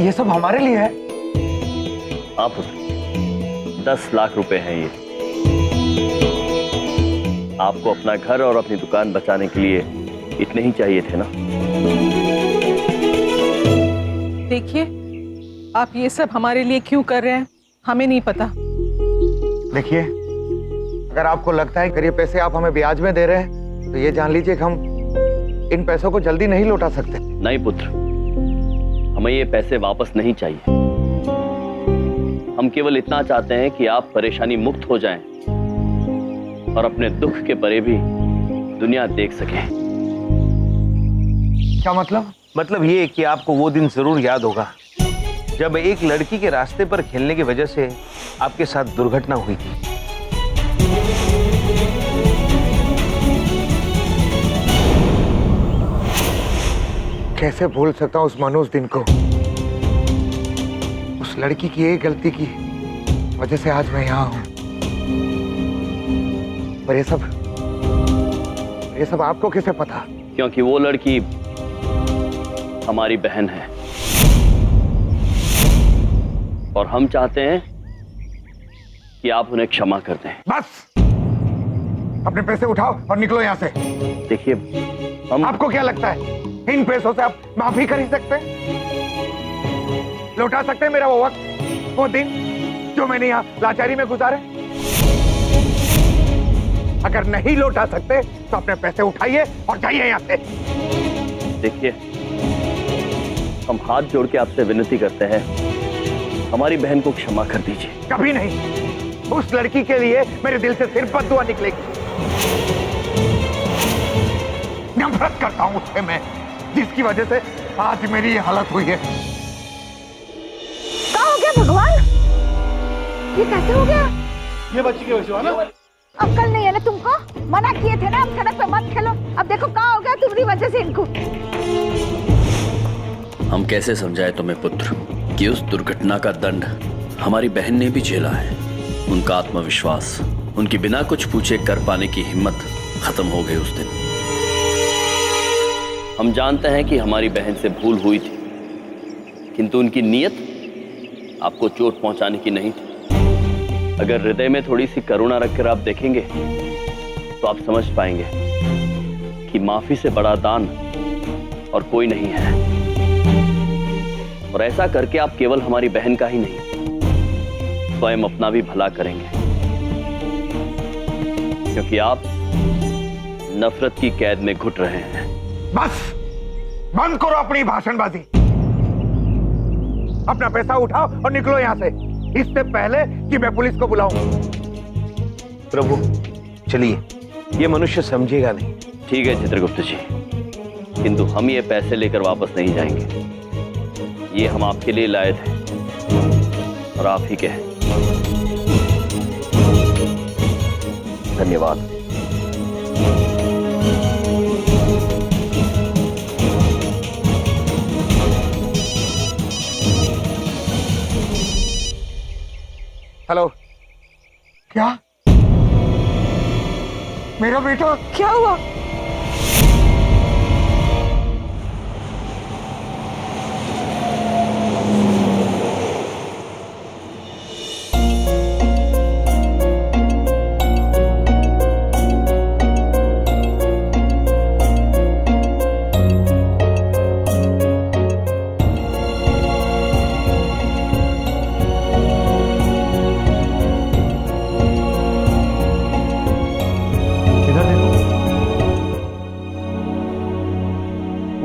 ये सब हमारे लिए है। आप 10 लाख रुपए हैं ये। आपको अपना घर और अपनी दुकान बचाने के लिए इतने ही चाहिए थे ना? देखिए, आप ये सब हमारे लिए क्यों कर रहे हैं हमें नहीं पता। देखिए, अगर आपको लगता है कि ये पैसे आप हमें ब्याज में दे रहे हैं तो ये जान लीजिए कि हम इन पैसों को जल्दी नहीं लौटा सकते। नहीं पुत्र, हमें ये पैसे वापस नहीं चाहिए। हम केवल इतना चाहते हैं कि आप परेशानी मुक्त हो जाएं और अपने दुख के परे भी दुनिया देख सकें। क्या मतलब? मतलब ये कि आपको वो दिन जरूर याद होगा जब एक लड़की के रास्ते पर खेलने की वजह से आपके साथ दुर्घटना हुई थी। कैसे भूल सकता हूं उस मनोज दिन को। उस लड़की की एक गलती की वजह से आज मैं यहां हूं। पर ये सब आपको कैसे पता? क्योंकि वो लड़की हमारी बहन है और हम चाहते हैं कि आप उन्हें क्षमा कर दें। बस, अपने पैसे उठाओ और निकलो यहां से। देखिए, हम आपको क्या लगता है इन पैसों से आप माफी खरीद सकते हैं? लौटा सकते हैं मेरा वो वक्त, वो दिन जो मैंने यहाँ लाचारी में गुजारे? अगर नहीं लौटा सकते तो अपने पैसे उठाइए और जाइए यहाँ से। देखिए, हम हाथ जोड़ के आपसे विनती करते हैं, हमारी बहन को क्षमा कर दीजिए। कभी नहीं। उस लड़की के लिए मेरे दिल से सिर्फ बद्दुआ निकलेगी। नफरत करता हूं उससे मैं, जिसकी वजह से आज मेरी ये हालत हुई है। क्या हो गया भगवान? ये कैसे हो गया? ये बच्ची की वजह से हुआ ना? अक्ल नहीं है ना तुमको? मना किए थे ना हम सड़क पे मत खेलो। अब देखो क्या हो गया तुम्हारी वजह से इनको। हम कैसे समझाए तुम्हें पुत्र कि उस दुर्घटना का दंड हमारी बहन ने भी झेला है। उनका आत्मविश्वास, उनकी बिना कुछ पूछे कर पाने की हिम्मत खत्म हो गई उस दिन। हम जानते हैं कि हमारी बहन से भूल हुई थी, किंतु उनकी नीयत आपको चोट पहुंचाने की नहीं थी। अगर हृदय में थोड़ी सी करुणा रखकर आप देखेंगे तो आप समझ पाएंगे कि माफी से बड़ा दान और कोई नहीं है। और ऐसा करके आप केवल हमारी बहन का ही नहीं, स्वयं अपना भी भला करेंगे, क्योंकि आप नफरत की कैद में घुट रहे हैं। बस, बंद करो अपनी भाषणबाजी। अपना पैसा उठाओ और निकलो यहाँ से, इससे पहले कि मैं पुलिस को बुलाऊं। प्रभु चलिए, ये मनुष्य समझेगा नहीं। ठीक है चित्रगुप्त जी, किंतु हम ये पैसे लेकर वापस नहीं जाएंगे। ये हम आपके लिए लाए थे और आप ही के हैं। धन्यवाद। हेलो, क्या? मेरा बेटा? क्या हुआ?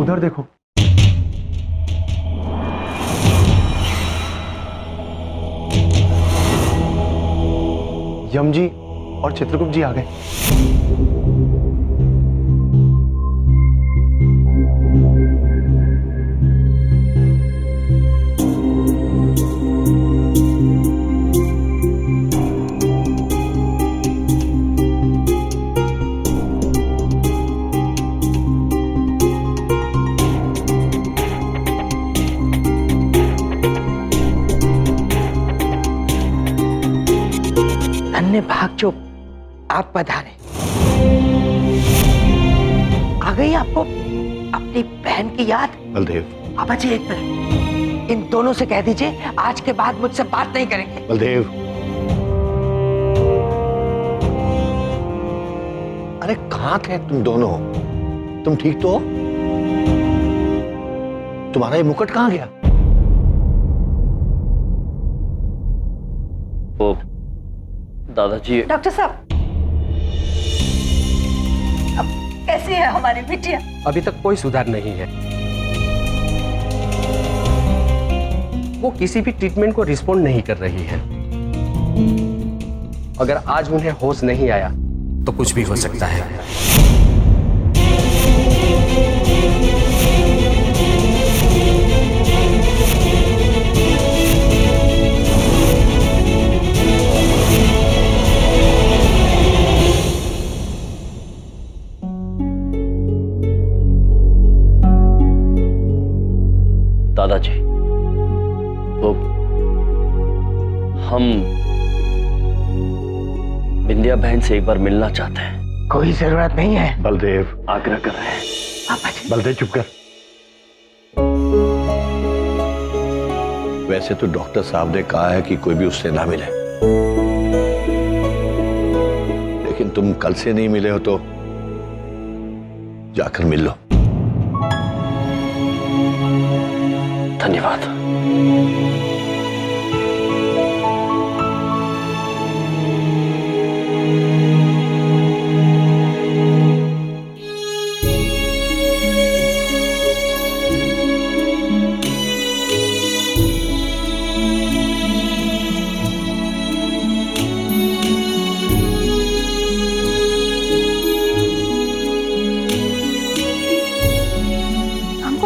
उधर देखो। यम जी और चित्रगुप्त जी आ गए। धन्य भाग जो आप पधारे। आ गई आपको अपनी बहन की याद? बलदेव, आप बचे एक मिनट, इन दोनों से कह दीजिए आज के बाद मुझसे बात नहीं करेंगे। बलदेव, अरे कहाँ थे तुम दोनों? तुम ठीक तो हो? तुम्हारा ये मुकुट कहाँ गया? वो दादाजी, डॉक्टर साहब, अब कैसी है हमारी बिटिया? अभी तक कोई सुधार नहीं है। वो किसी भी ट्रीटमेंट को रिस्पॉन्ड नहीं कर रही है। अगर आज उन्हें होश नहीं आया तो कुछ भी हो सकता है। दादाजी, वो हम बिंदिया बहन से एक बार मिलना चाहते हैं। कोई जरूरत नहीं है। बलदेव, आग्रह कर रहे हैं। पापा जी, बलदेव चुप कर। वैसे तो डॉक्टर साहब ने कहा है कि कोई भी उससे ना मिले, लेकिन तुम कल से नहीं मिले हो तो जाकर मिल लो। धन्यवाद।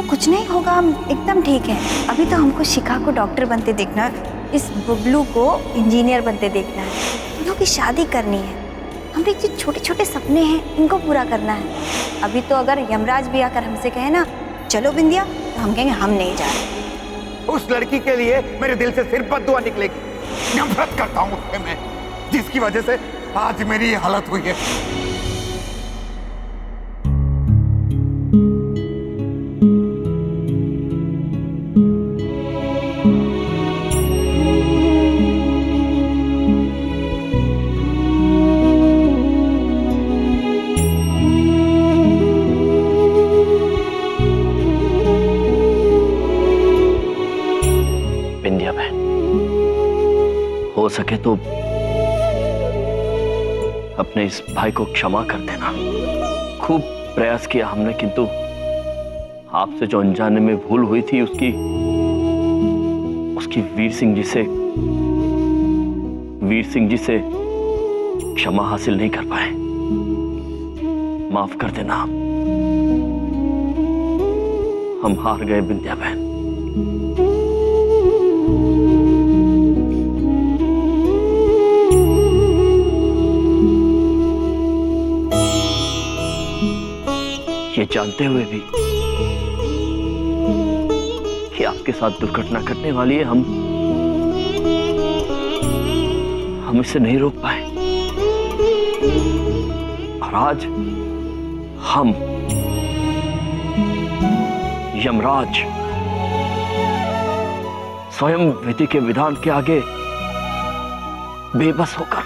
कुछ नहीं होगा, हम एकदम ठीक है। अभी तो हमको शिखा को डॉक्टर बनते देखना है, इस बुबलू को इंजीनियर बनते देखना है, दोनों की शादी करनी है। हमारे जो छोटे छोटे सपने हैं इनको पूरा करना है। अभी तो अगर यमराज भी आकर हमसे कहे ना चलो बिंदिया, तो हम कहेंगे हम नहीं जा रहे। उस लड़की के लिए मेरे दिल से सिर्फ बद्दुआ निकलेगी। नफरत करता हूँ उससे मैं, जिसकी वजह से आज मेरी ये हालत हुई है। हो सके तो अपने इस भाई को क्षमा कर देना। खूब प्रयास किया हमने, किंतु आपसे जो अनजाने में भूल हुई थी उसकी वीर सिंह जी से क्षमा हासिल नहीं कर पाए। माफ कर देना, हम हार गए बिंदिया बहन। ये जानते हुए भी कि आपके साथ दुर्घटना घटने वाली है, हम इसे नहीं रोक पाए। और आज हम यमराज स्वयं विधि के विधान के आगे बेबस होकर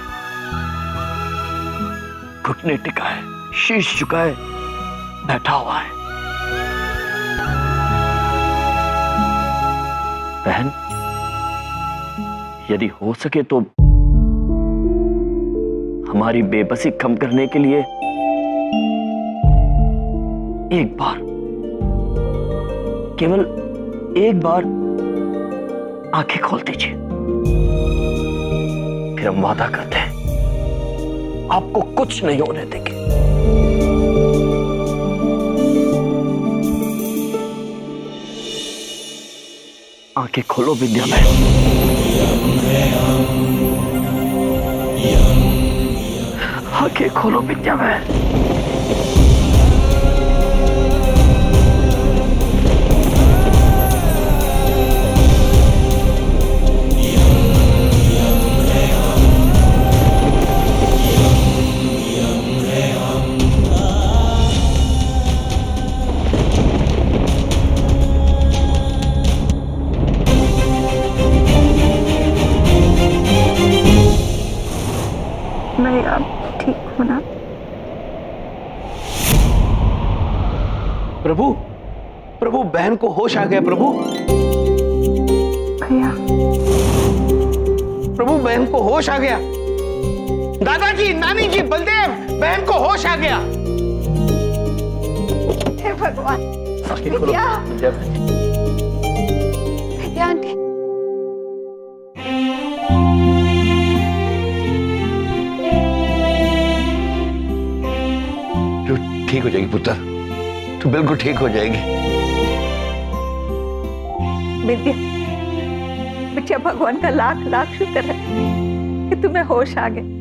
घुटने टिकाए, शीश झुकाए बैठा हुआ है। बहन, यदि हो सके तो हमारी बेबसी कम करने के लिए एक बार, केवल एक बार आंखें खोल दीजिए। फिर हम वादा करते हैं आपको कुछ नहीं होने देंगे। आंखें खोलो विद्या बहन। आंखें खोलो विद्या बहन। भैया ठीक हो ना? प्रभु, प्रभु बहन को होश आ गया। प्रभु, भैया प्रभु बहन को होश आ गया। दादाजी, नानी जी, बलदेव, बहन को होश आ गया। हे भगवान। विद्या, विद्या आंटी। तू ठीक हो जाएगी पुत्र, तू बिल्कुल ठीक हो जाएगी। विद्या, बिटिया भगवान का लाख लाख शुक्र है कि तुम्हें होश आ गए।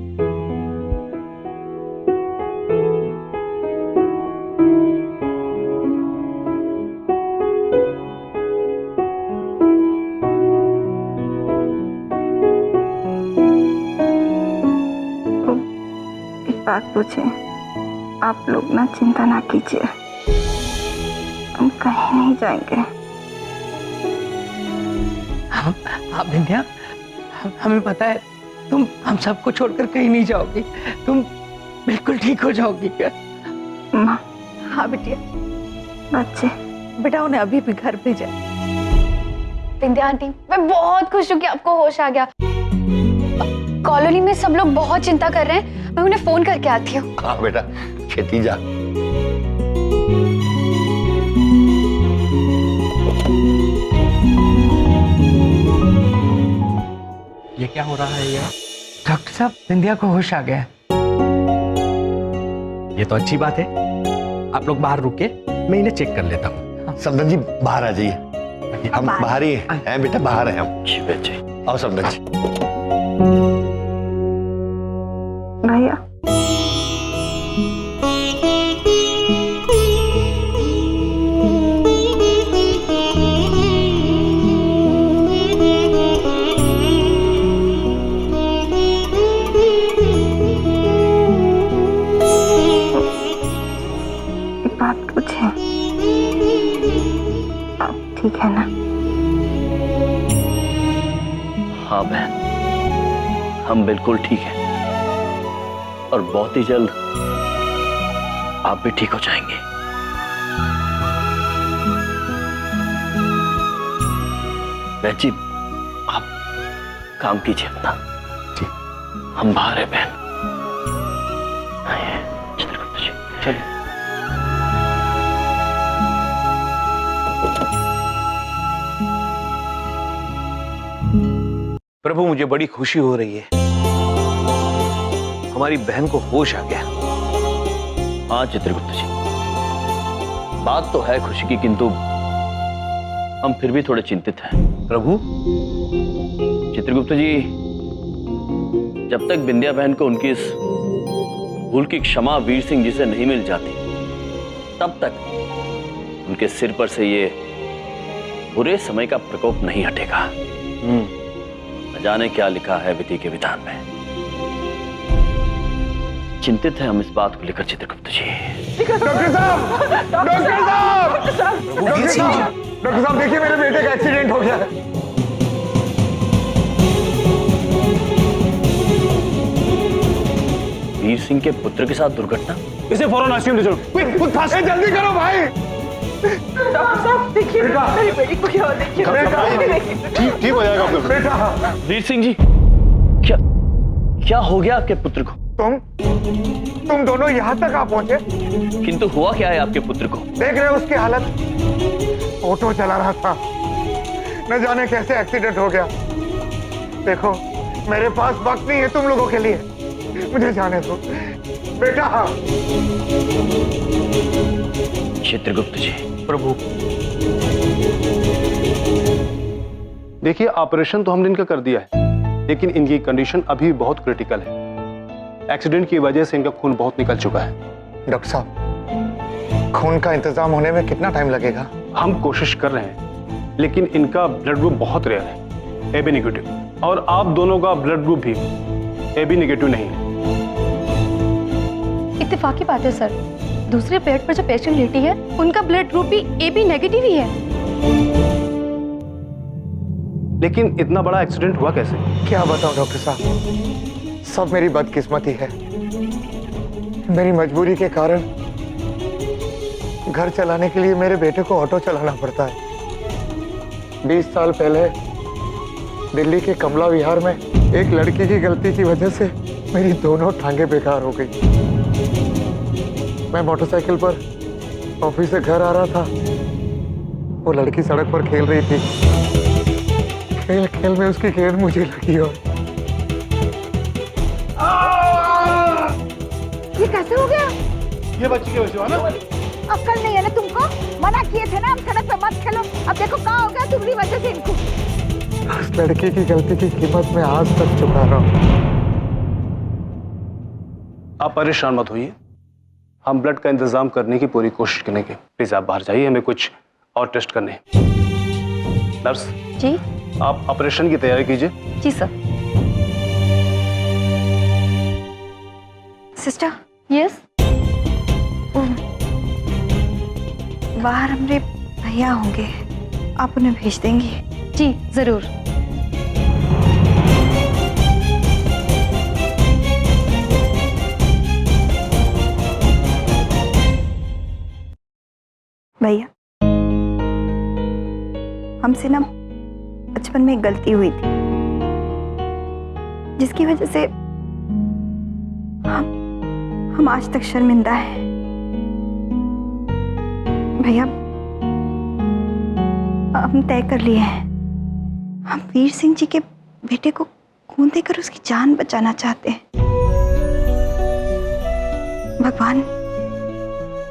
बात पूछे, आप लोग ना चिंता ना कीजिए, हम कहीं नहीं जाएंगे। हाँ विंध्या, हमें पता है तुम हम सबको छोड़कर कहीं नहीं जाओगी, तुम बिल्कुल ठीक हो जाओगी। माँ, हाँ बिटिया, बच्चे बेटा उन्हें अभी भी घर भेजा। विंध्या आंटी, मैं बहुत खुश हूँ कि आपको होश आ गया। कॉलोनी में सब लोग बहुत चिंता कर रहे हैं, मैं उन्हें फोन करके आती हूँ। हाँ बेटा, खेती जा। ये क्या हो रहा है यार? डॉक्टर साहब, विंध्या को होश आ गया। ये तो अच्छी बात है। आप लोग बाहर रुके, मैं इन्हें चेक कर लेता हूँ। समदन जी बाहर आ जाइए, हम बाहर ही हैं बेटा, बाहर हैं हम। जी बच्चे। आओ समदन जी। भैया एक बात पूछे, आप ठीक है ना? हाँ बहन, हम बिल्कुल ठीक हैं और बहुत ही जल्द आप भी ठीक हो जाएंगे। बहन जी, आप काम कीजिए अपना। जी, हम बाहर हैं बहन। आइए चित्रगुप्त जी, चलिए। प्रभु, मुझे बड़ी खुशी हो रही है, हमारी बहन को होश आ गया। हाँ चित्रगुप्त जी, बात तो है खुशी की, किंतु हम फिर भी थोड़े चिंतित हैं। प्रभु, चित्रगुप्त जी, जब तक विंध्या बहन को उनकी इस भूल की क्षमा वीर सिंह जी से नहीं मिल जाती, तब तक उनके सिर पर से ये बुरे समय का प्रकोप नहीं हटेगा। न जाने क्या लिखा है विधि के विधान में। चिंतित है हम इस बात को लेकर चित्रगुप्त जी। डॉक्टर साहब, डॉक्टर साहब, डॉक्टर साहब, डॉक्टर साहब देखिए, मेरे बेटे का एक्सीडेंट हो गया है। वीर सिंह के पुत्र के साथ दुर्घटना? इसे फौरन आईसीयू ले चलो। जल्दी करो भाई। डॉक्टर साहब देखिए, मेरी बेटी को क्या हो, देखिए ठीक हो जाएगा बेटा। वीर सिंह जी, क्या क्या हो गया आपके पुत्र को? तुम दोनों यहाँ तक आ पहुंचे, किंतु हुआ क्या है आपके पुत्र को? देख रहे हो उसकी हालत, ऑटो चला रहा था, न जाने कैसे एक्सीडेंट हो गया। देखो, मेरे पास वक्त नहीं है तुम लोगों के लिए, मुझे जाने दो बेटा। चित्रगुप्त जी। प्रभु, देखिए, ऑपरेशन तो हमने इनका कर दिया है, लेकिन इनकी कंडीशन अभी बहुत क्रिटिकल है। एक्सीडेंट की वजह से इनका खून बहुत निकल चुका है। डॉक्टर साहब, खून का इंतजाम होने में कितना टाइम लगेगा? हम कोशिश कर रहे हैं, लेकिन इनका ब्लड ग्रुप बहुत रेयर है, AB नेगेटिव, और आप दोनों का ब्लड ग्रुप भी AB नेगेटिव नहीं है। इत्तेफाकी बात है सर, दूसरे बेड पर जो पेशेंट लेटी है उनका ब्लड ग्रुप भी AB नेगेटिव ही है। लेकिन इतना बड़ा एक्सीडेंट हुआ कैसे? क्या बताऊं डॉक्टर साहब, सब मेरी बदकिस्मती है। मेरी मजबूरी के कारण घर चलाने के लिए मेरे बेटे को ऑटो चलाना पड़ता है। 20 साल पहले दिल्ली के कमला विहार में एक लड़की की गलती की वजह से मेरी दोनों टांगे बेकार हो गई। मैं मोटरसाइकिल पर ऑफिस से घर आ रहा था, वो लड़की सड़क पर खेल रही थी। खेल खेल में उसकी गेंद मुझे लगी और ये कैसे हो गया? ये बच्ची की वजह से हुआ ना? अक्ल नहीं है ना तुमको? मना किए थे ना हम सड़क पे मत खेलो। अब देखो क्या हो गया तुम्हारी वजह से इनको। उस लड़की की गलती की कीमत मैं आज तक चुका रहा हूं। आप परेशान मत होइए, हम ब्लड का इंतजाम करने की पूरी कोशिश करेंगे। प्लीज आप बाहर जाइए, हमें कुछ और टेस्ट करने हैं। नर्स जी आप ऑपरेशन की तैयारी कीजिए। जी सर। Sister, yes. बाहर हमारे भैया होंगे, आप उन्हें भेज देंगी? जी जरूर। भैया, हमसे ना बचपन में एक गलती हुई थी जिसकी वजह से हम आज तक शर्मिंदा हैं। भैया, हम तय कर लिए हैं, हम वीर सिंह जी के बेटे को खून देकर उसकी जान बचाना चाहते हैं। भगवान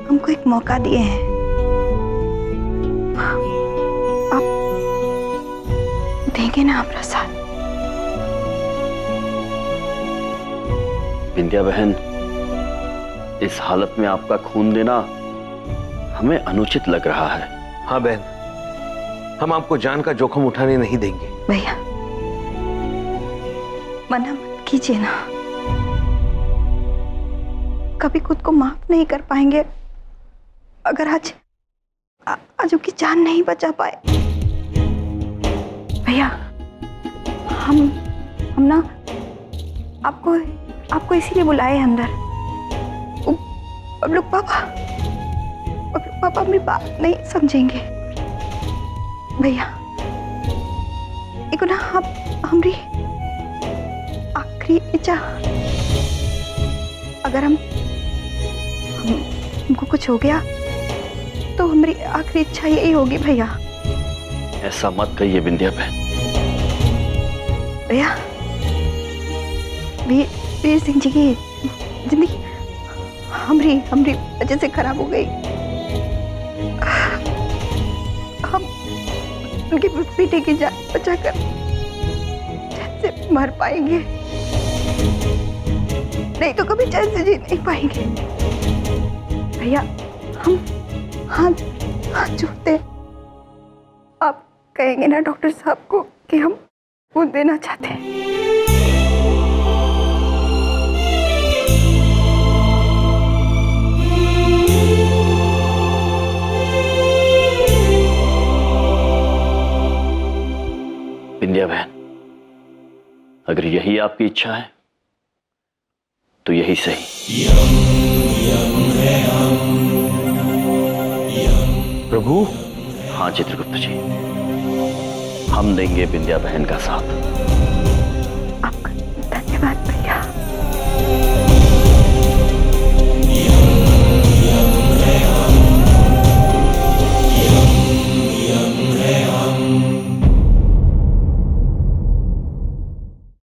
हमको एक मौका दिए हैं, आप देंगे ना हमारा साथ? विंध्या बहन, इस हालत में आपका खून देना हमें अनुचित लग रहा है। हाँ बहन, हम आपको जान का जोखिम उठाने नहीं देंगे। भैया, मना मत कीजिए ना। कभी खुद को माफ नहीं कर पाएंगे अगर आज उसकी जान नहीं बचा पाए। भैया, हम ना आपको इसीलिए बुलाए अंदर। बबलू पापा मेरी बात नहीं समझेंगे। भैया, एक ना हमारी आखिरी इच्छा, अगर हमको कुछ हो गया तो हमारी आखिरी इच्छा यही होगी भैया। ऐसा मत कहिए विंध्या बहन। भैया, वीर सिंह जी की जिंदगी हमारी वजह से खराब हो गई। हम उनके बेटे की जान बचाकर चैन से मर पाएंगे, नहीं तो कभी चैन से जी नहीं पाएंगे। भैया, हम हाथ जोड़ते, आप कहेंगे ना डॉक्टर साहब को कि हम खून देना चाहते हैं? विंध्या बहन, अगर यही आपकी इच्छा है तो यही सही। प्रभु। हाँ चित्रगुप्त जी, हम देंगे विंध्या बहन का साथ।